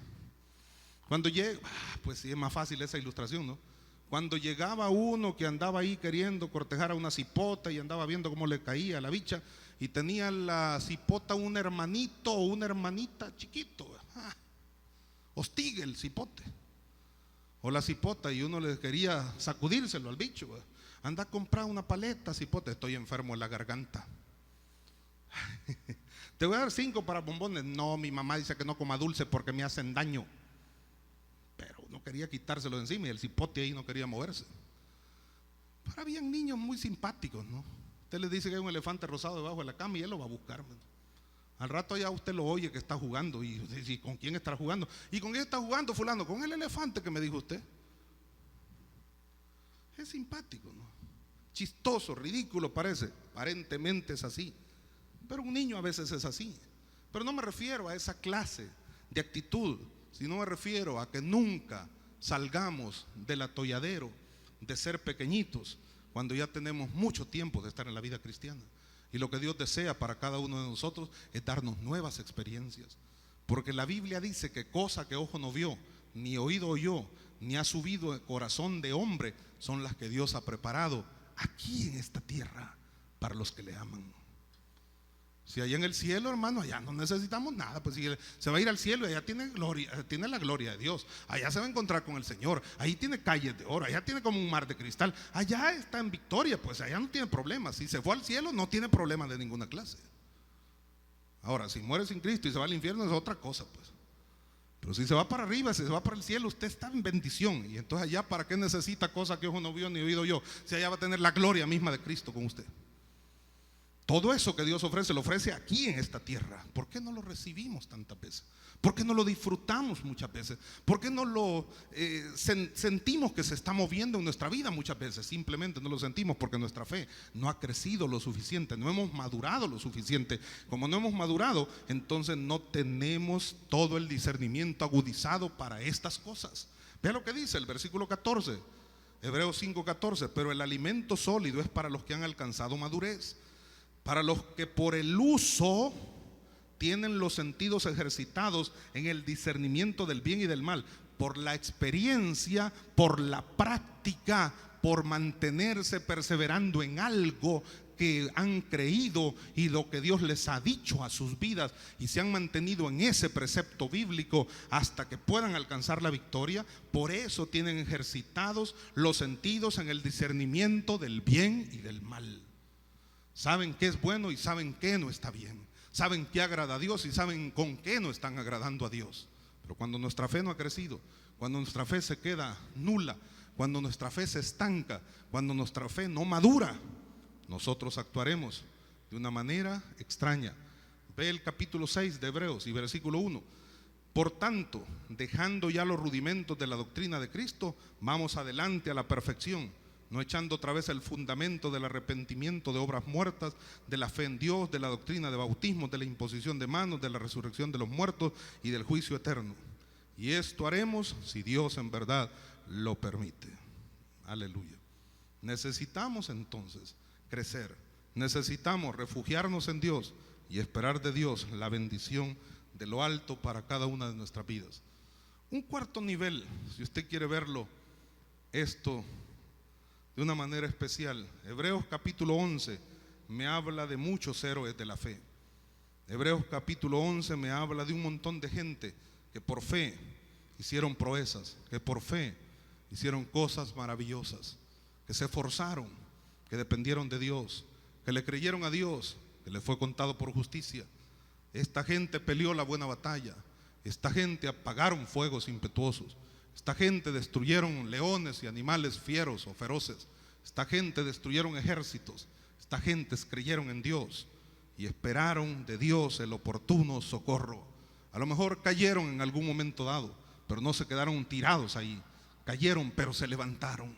cuando llega, pues sí, es más fácil esa ilustración, ¿no? Cuando llegaba uno que andaba ahí queriendo cortejar a una cipota y andaba viendo cómo le caía la bicha, y tenía la cipota un hermanito o una hermanita chiquito, hostigue el cipote o la cipota, y uno le quería sacudírselo al bicho. Anda a comprar una paleta, cipote, estoy enfermo en la garganta. Te voy a dar 5 para bombones. No, mi mamá dice que no coma dulce porque me hacen daño. Pero uno quería quitárselo de encima y el cipote ahí no quería moverse. Pero habían niños muy simpáticos, ¿no? Usted le dice que hay un elefante rosado debajo de la cama y él lo va a buscar, ¿no? Al rato ya usted lo oye que está jugando y dice, ¿con quién está jugando? ¿Y con quién está jugando fulano? Con el elefante que me dijo usted. Es simpático, ¿no? Chistoso, ridículo parece. Aparentemente es así. Pero un niño a veces es así. Pero no me refiero a esa clase de actitud, sino me refiero a que nunca salgamos del atolladero de ser pequeñitos cuando ya tenemos mucho tiempo de estar en la vida cristiana. Y lo que Dios desea para cada uno de nosotros es darnos nuevas experiencias. Porque la Biblia dice que cosa que ojo no vio, ni oído oyó, ni ha subido el corazón de hombre, son las que Dios ha preparado aquí en esta tierra para los que le aman. Si allá en el cielo, hermano, allá no necesitamos nada. Pues si se va a ir al cielo, allá tiene gloria, tiene la gloria de Dios. Allá se va a encontrar con el Señor. Ahí tiene calles de oro, allá tiene como un mar de cristal. Allá está en victoria, pues allá no tiene problemas. Si se fue al cielo, no tiene problemas de ninguna clase. Ahora, si muere sin Cristo y se va al infierno, es otra cosa, pues. Pero si se va para arriba, si se va para el cielo, usted está en bendición. Y entonces allá, ¿para qué necesita cosas que ojo no vio ni oído yo? Si allá va a tener la gloria misma de Cristo con usted. Todo eso que Dios ofrece, lo ofrece aquí en esta tierra. ¿Por qué no lo recibimos tantas veces? ¿Por qué no lo disfrutamos muchas veces? ¿Por qué no lo sentimos que se está moviendo en nuestra vida muchas veces? Simplemente no lo sentimos porque nuestra fe no ha crecido lo suficiente, no hemos madurado lo suficiente. Como no hemos madurado, entonces no tenemos todo el discernimiento agudizado para estas cosas, Vea lo que dice el versículo 14, Hebreos 5:14, pero el alimento sólido es para los que han alcanzado madurez, para los que por el uso tienen los sentidos ejercitados en el discernimiento del bien y del mal, por la experiencia, por la práctica, por mantenerse perseverando en algo que han creído y lo que Dios les ha dicho a sus vidas, y se han mantenido en ese precepto bíblico hasta que puedan alcanzar la victoria. Por eso tienen ejercitados los sentidos en el discernimiento del bien y del mal. Saben qué es bueno y saben qué no está bien. Saben qué agrada a Dios y saben con qué no están agradando a Dios. Pero cuando nuestra fe no ha crecido, cuando nuestra fe se queda nula, cuando nuestra fe se estanca, cuando nuestra fe no madura, nosotros actuaremos de una manera extraña. Ve el capítulo 6 de Hebreos y versículo 1. Por tanto, dejando ya los rudimentos de la doctrina de Cristo, vamos adelante a la perfección, no echando otra vez el fundamento del arrepentimiento de obras muertas, de la fe en Dios, de la doctrina de bautismo, de la imposición de manos, de la resurrección de los muertos y del juicio eterno. Y esto haremos si Dios en verdad lo permite. Aleluya. Necesitamos entonces crecer, necesitamos refugiarnos en Dios y esperar de Dios la bendición de lo alto para cada una de nuestras vidas. Un cuarto nivel, si usted quiere verlo esto de una manera especial, Hebreos capítulo 11 me habla de muchos héroes de la fe. Hebreos capítulo 11 me habla de un montón de gente que por fe hicieron proezas, que por fe hicieron cosas maravillosas, que se esforzaron, que dependieron de Dios, que le creyeron a Dios, que le fue contado por justicia. Esta gente peleó la buena batalla. Esta gente apagaron fuegos impetuosos. Esta gente destruyeron leones y animales fieros o feroces. Esta gente destruyeron ejércitos. Esta gente creyeron en Dios y esperaron de Dios el oportuno socorro. A lo mejor cayeron en algún momento dado, pero no se quedaron tirados ahí. Cayeron, pero se levantaron.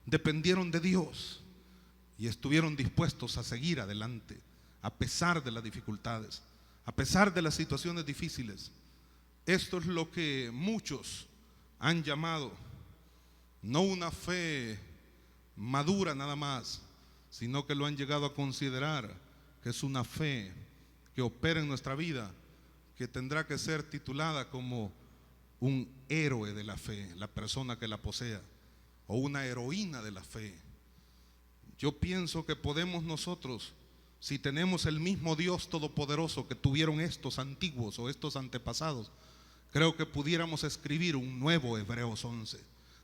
Dependieron de Dios y estuvieron dispuestos a seguir adelante a pesar de las dificultades, a pesar de las situaciones difíciles. Esto es lo que muchos han llamado no una fe madura nada más, sino que lo han llegado a considerar que es una fe que opera en nuestra vida, que tendrá que ser titulada como un héroe de la fe, la persona que la posea, o una heroína de la fe. Yo pienso que podemos nosotros, si tenemos el mismo Dios todopoderoso que tuvieron estos antiguos o estos antepasados, creo que pudiéramos escribir un nuevo Hebreos 11.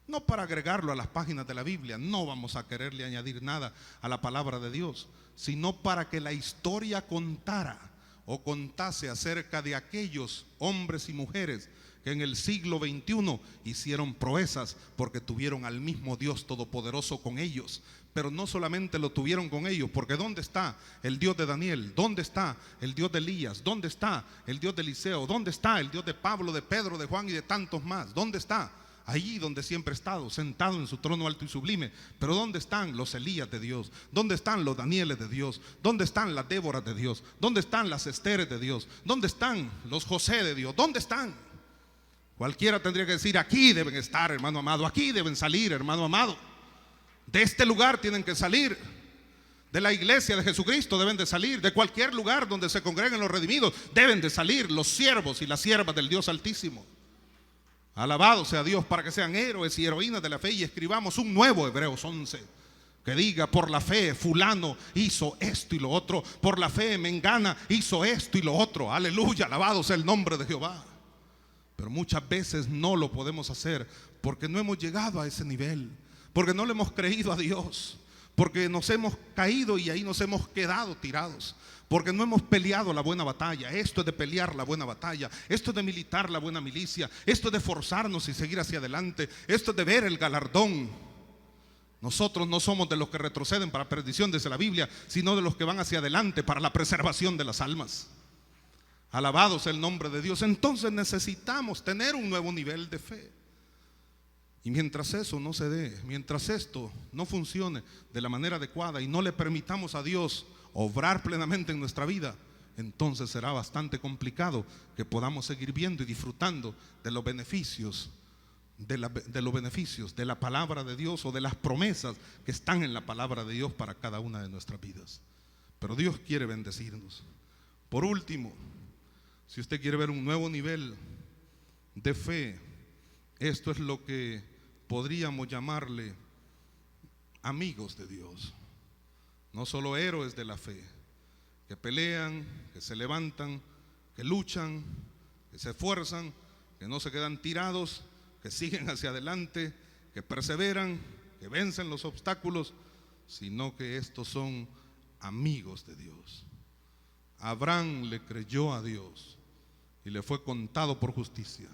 No para agregarlo a las páginas de la Biblia, no vamos a quererle añadir nada a la palabra de Dios, sino para que la historia contara o contase acerca de aquellos hombres y mujeres que en el siglo XXI hicieron proezas porque tuvieron al mismo Dios todopoderoso con ellos. Pero no solamente lo tuvieron con ellos, porque ¿dónde está el Dios de Daniel? ¿Dónde está el Dios de Elías? ¿Dónde está el Dios de Eliseo? ¿Dónde está el Dios de Pablo, de Pedro, de Juan y de tantos más? ¿Dónde está? Allí donde siempre ha estado, sentado en su trono alto y sublime. Pero ¿dónde están los Elías de Dios? ¿Dónde están los Danieles de Dios? ¿Dónde están las Déboras de Dios? ¿Dónde están las Esteres de Dios? ¿Dónde están los José de Dios? ¿Dónde están? Cualquiera tendría que decir: aquí deben estar, hermano amado, aquí deben salir, hermano amado. De este lugar tienen que salir. De la iglesia de Jesucristo deben de salir. De cualquier lugar donde se congreguen los redimidos deben de salir los siervos y las siervas del Dios Altísimo. Alabado sea Dios, para que sean héroes y heroínas de la fe y escribamos un nuevo Hebreos 11 que diga: por la fe fulano hizo esto y lo otro, por la fe mengana hizo esto y lo otro. Aleluya, alabado sea el nombre de Jehová. Pero muchas veces no lo podemos hacer porque no hemos llegado a ese nivel, porque no le hemos creído a Dios, porque nos hemos caído y ahí nos hemos quedado tirados, porque no hemos peleado la buena batalla. Esto es de pelear la buena batalla, esto es de militar la buena milicia, esto es de forzarnos y seguir hacia adelante, esto es de ver el galardón. Nosotros no somos de los que retroceden para perdición, dice la Biblia, sino de los que van hacia adelante para la preservación de las almas. Alabado sea el nombre de Dios. Entonces necesitamos tener un nuevo nivel de fe. Y mientras eso no se dé, mientras esto no funcione de la manera adecuada y no le permitamos a Dios obrar plenamente en nuestra vida, entonces será bastante complicado que podamos seguir viendo y disfrutando de los beneficios de los beneficios de la palabra de Dios o de las promesas que están en la palabra de Dios para cada una de nuestras vidas. Pero Dios quiere bendecirnos. Por último, si usted quiere ver un nuevo nivel de fe, esto es lo que podríamos llamarle amigos de Dios. No solo héroes de la fe, que pelean, que se levantan, que luchan, que se esfuerzan, que no se quedan tirados, que siguen hacia adelante, que perseveran, que vencen los obstáculos, sino que estos son amigos de Dios. Abraham le creyó a Dios y le fue contado por justicia.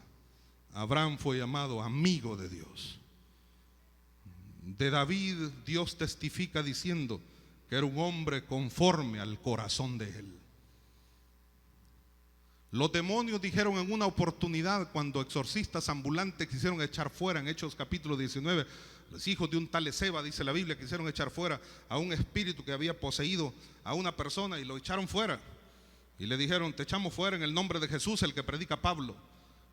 Abraham fue llamado amigo de Dios. De David, Dios testifica diciendo que era un hombre conforme al corazón de él. Los demonios dijeron en una oportunidad, cuando exorcistas ambulantes quisieron echar fuera, en Hechos capítulo 19, los hijos de un tal Ezeba, dice la Biblia, quisieron echar fuera a un espíritu que había poseído a una persona y lo echaron fuera. Y le dijeron: te echamos fuera en el nombre de Jesús, el que predica Pablo.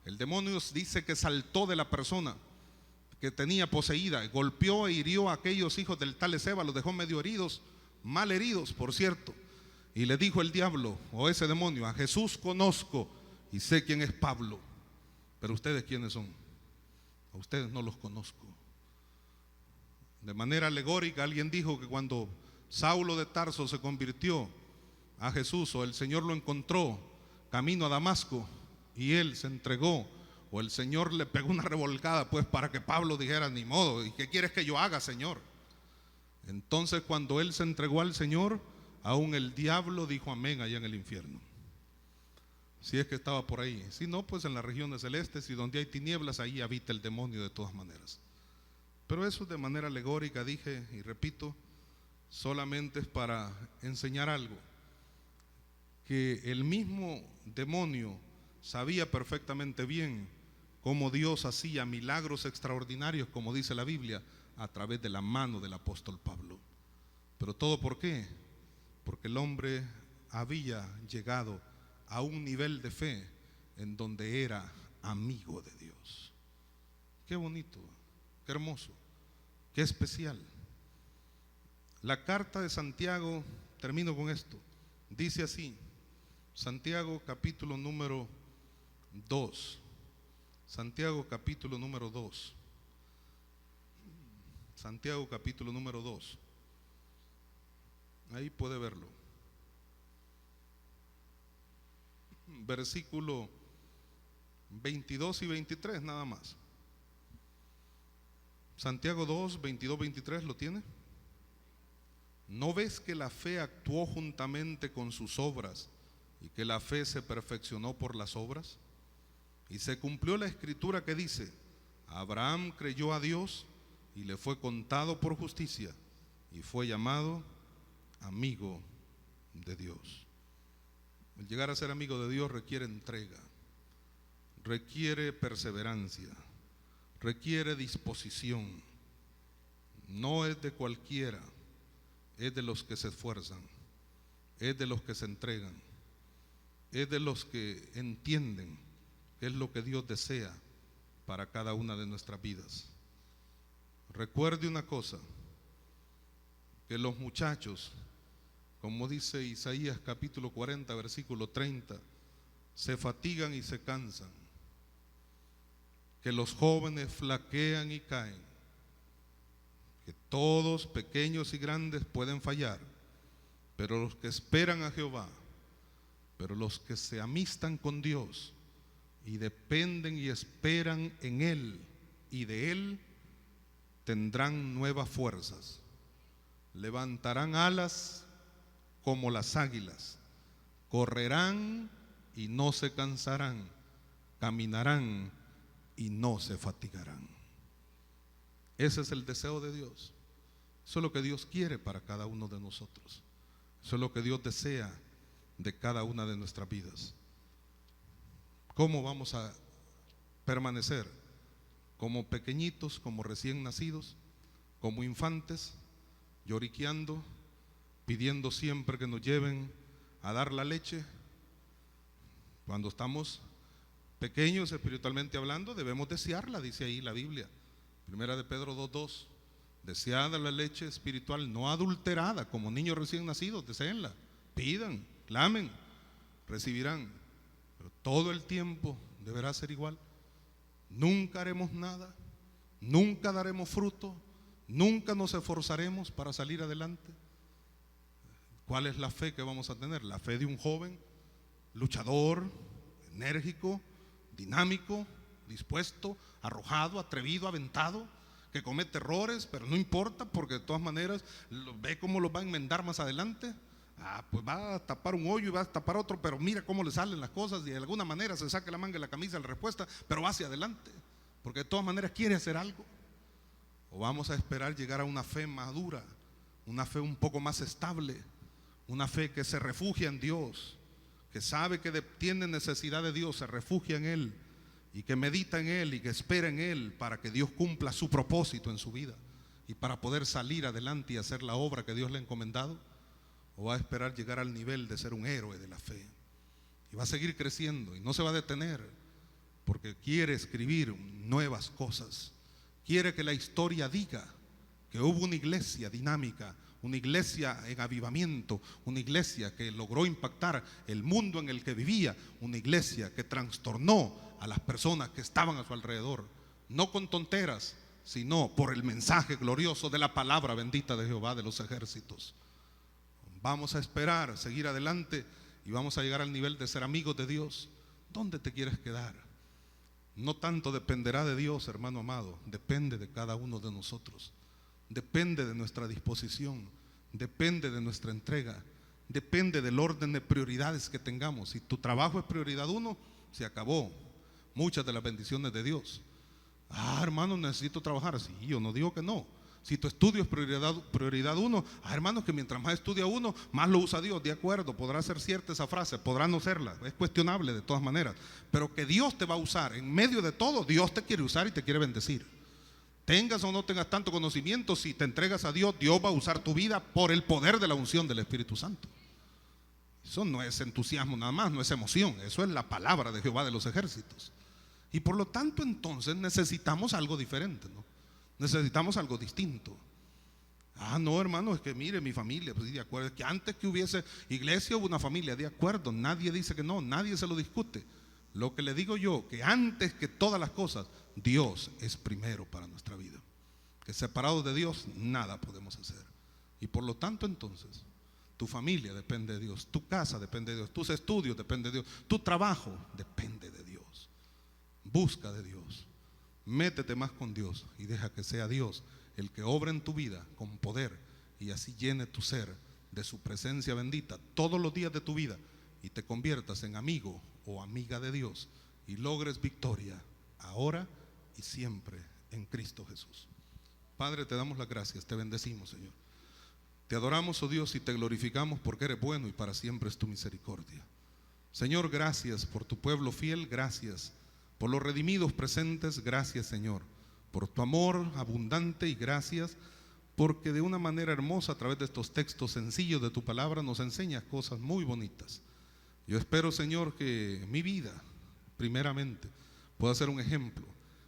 El demonio dice que saltó de la persona que tenía poseída, golpeó e hirió a aquellos hijos del tal Ezeba, los dejó medio heridos, mal heridos, por cierto. Y le dijo el diablo, o ese demonio: a Jesús conozco y sé quién es Pablo, pero ustedes quiénes son. A ustedes no los conozco. De manera alegórica, alguien dijo que cuando Saulo de Tarso se convirtió a Jesús, o el Señor lo encontró camino a Damasco y él se entregó, o el Señor le pegó una revolcada pues para que Pablo dijera: ni modo, ¿y qué quieres que yo haga, Señor? Entonces, cuando él se entregó al Señor, aún el diablo dijo amén allá en el infierno. Si es que estaba por ahí. Si no, pues en las regiones celestes, y donde hay tinieblas, ahí habita el demonio de todas maneras. Pero eso de manera alegórica, dije y repito, solamente es para enseñar algo. Que el mismo demonio sabía perfectamente bien cómo Dios hacía milagros extraordinarios, como dice la Biblia, a través de la mano del apóstol Pablo. Pero todo ¿por qué? Porque el hombre había llegado a un nivel de fe en donde era amigo de Dios. Qué bonito, qué hermoso, qué especial. La carta de Santiago, termino con esto, dice así, Santiago capítulo número 2, Santiago capítulo número 2, Santiago capítulo número 2, ahí puede verlo. Versículo 22 y 23 nada más. Santiago 2, 22, 23, ¿lo tiene? ¿No ves que la fe actuó juntamente con sus obras y que la fe se perfeccionó por las obras? Y se cumplió la escritura que dice: Abraham creyó a Dios y le fue contado por justicia y fue llamado amigo de Dios. El llegar a ser amigo de Dios requiere entrega, requiere perseverancia, requiere disposición. No es de cualquiera, es de los que se esfuerzan, es de los que se entregan, es de los que entienden qué es lo que Dios desea para cada una de nuestras vidas. Recuerde una cosa, que los muchachos, como dice Isaías capítulo 40 versículo 30, se fatigan y se cansan, que los jóvenes flaquean y caen, que todos, pequeños y grandes, pueden fallar, pero los que esperan a Jehová, pero los que se amistan con Dios y dependen y esperan en Él y de Él, tendrán nuevas fuerzas, levantarán alas como las águilas, correrán y no se cansarán, caminarán y no se fatigarán. Ese es el deseo de Dios. Eso es lo que Dios quiere para cada uno de nosotros. Eso es lo que Dios desea de cada una de nuestras vidas. ¿Cómo vamos a permanecer? Como pequeñitos, como recién nacidos, como infantes, lloriqueando, pidiendo siempre que nos lleven a dar la leche, cuando estamos pequeños espiritualmente hablando, debemos desearla, dice ahí la Biblia. Primera de Pedro 2:2. Deseada la leche espiritual no adulterada, como niños recién nacidos, deseenla, pidan, clamen, recibirán. Pero todo el tiempo deberá ser igual. Nunca haremos nada, nunca daremos fruto, nunca nos esforzaremos para salir adelante. ¿Cuál es la fe que vamos a tener? La fe de un joven luchador, enérgico, dinámico, dispuesto, arrojado, atrevido, aventado, que comete errores, pero no importa, porque de todas maneras ve cómo los va a enmendar más adelante. Pues va a tapar un hoyo y va a tapar otro, pero mira cómo le salen las cosas y de alguna manera se saca la manga de la camisa la respuesta, pero va hacia adelante, porque de todas maneras quiere hacer algo. O vamos a esperar llegar a una fe madura, una fe un poco más estable, una fe que se refugia en Dios, que sabe que tiene necesidad de Dios, se refugia en Él y que medita en Él y que espera en Él para que Dios cumpla su propósito en su vida y para poder salir adelante y hacer la obra que Dios le ha encomendado. O va a esperar llegar al nivel de ser un héroe de la fe y va a seguir creciendo y no se va a detener, porque quiere escribir nuevas cosas, quiere que la historia diga que hubo una iglesia dinámica, una iglesia en avivamiento, una iglesia que logró impactar el mundo en el que vivía, una iglesia que trastornó a las personas que estaban a su alrededor, no con tonteras, sino por el mensaje glorioso de la palabra bendita de Jehová de los ejércitos. Vamos a esperar, seguir adelante y vamos a llegar al nivel de ser amigos de Dios. ¿Dónde te quieres quedar? No tanto dependerá de Dios, hermano amado, depende de cada uno de nosotros. Depende de nuestra disposición, depende de nuestra entrega, depende del orden de prioridades que tengamos. Si tu trabajo es prioridad 1, se acabó muchas de las bendiciones de Dios. Hermano, necesito trabajar. Sí, yo no digo que no. Si tu estudio es prioridad 1, hermanos, que mientras más estudia uno, más lo usa Dios. De acuerdo, podrá ser cierta esa frase, podrá no serla, es cuestionable de todas maneras, pero que Dios te va a usar en medio de todo. Dios te quiere usar y te quiere bendecir. Tengas o no tengas tanto conocimiento, si te entregas a Dios, Dios va a usar tu vida por el poder de la unción del Espíritu Santo. Eso no es entusiasmo nada más, no es emoción, eso es la palabra de Jehová de los ejércitos. Y por lo tanto entonces necesitamos algo diferente, ¿no? Necesitamos algo distinto. No, hermano, es que mire mi familia, pues de acuerdo, es que antes que hubiese iglesia hubo una familia, de acuerdo, nadie dice que no, nadie se lo discute. Lo que le digo yo, que antes que todas las cosas, Dios es primero para nuestra vida, que separados de Dios nada podemos hacer. Y por lo tanto entonces, tu familia depende de Dios, tu casa depende de Dios, tus estudios dependen de Dios, tu trabajo depende de Dios. Busca de Dios, métete más con Dios y deja que sea Dios el que obra en tu vida con poder y así llene tu ser de su presencia bendita todos los días de tu vida y te conviertas en amigo o amiga de Dios y logres victoria ahora y siempre en Cristo Jesús. Padre, te damos las gracias, te bendecimos, Señor. Te adoramos, oh Dios, y te glorificamos porque eres bueno y para siempre es tu misericordia. Señor, gracias por tu pueblo fiel, gracias por los redimidos presentes, gracias, Señor, por tu amor abundante y gracias porque de una manera hermosa a través de estos textos sencillos de tu palabra nos enseñas cosas muy bonitas. Yo espero, Señor, que mi vida primeramente pueda ser un ejemplo,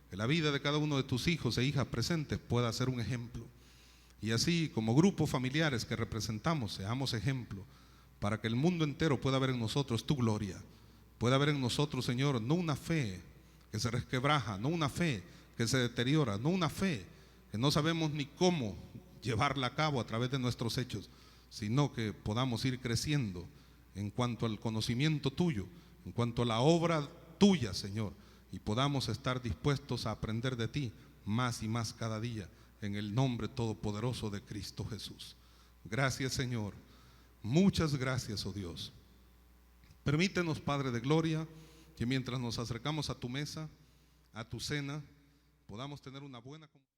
que la vida de cada uno de tus hijos e hijas presentes pueda ser un ejemplo y así como grupos familiares que representamos seamos ejemplo para que el mundo entero pueda ver en nosotros tu gloria, pueda ver en nosotros, Señor, no una fe que se resquebraja, no una fe que se deteriora, no una fe que no sabemos ni cómo llevarla a cabo a través de nuestros hechos, sino que podamos ir creciendo en cuanto al conocimiento tuyo, en cuanto a la obra tuya, Señor, y podamos estar dispuestos a aprender de ti más y más cada día, en el nombre todopoderoso de Cristo Jesús. Gracias, Señor, muchas gracias, oh Dios. Permítenos, Padre de gloria, que mientras nos acercamos a tu mesa, a tu cena, podamos tener una buena comunión.